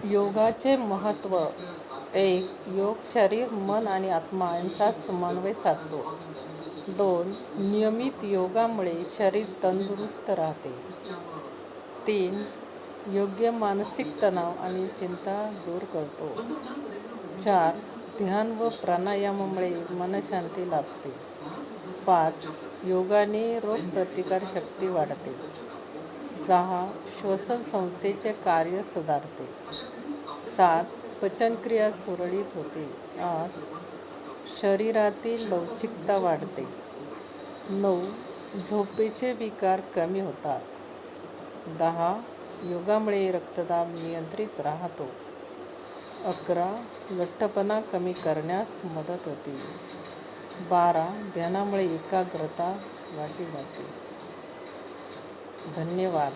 योगाचे महत्त्व. 1. योग शरीर, मन आणि आत्मा यांचा समन्वय साधतो. 2. नियमित योगामुळे शरीर तंदुरुस्त राहते. 3. योग्य मानसिक तणाव आणि चिंता दूर करतो. 4. ध्यान व प्राणायामामुळे मनशांती लाभते. 5. योगाने रोगप्रतिकारशक्ती वाढते. 6. श्वसन संस्थेचे कार्य सुधारते. 7. पचनक्रिया सुरळीत होते. 8. शरीरातील लवचिकता वाढते. 9. झोपेचे विकार कमी होतात. 10. योगामुळे रक्तदाब नियंत्रित राहतो. 11. लठ्ठपणा कमी करण्यास मदत होते. 12. ध्यानामुळे एकाग्रता वाढली जाते. धन्यवाद.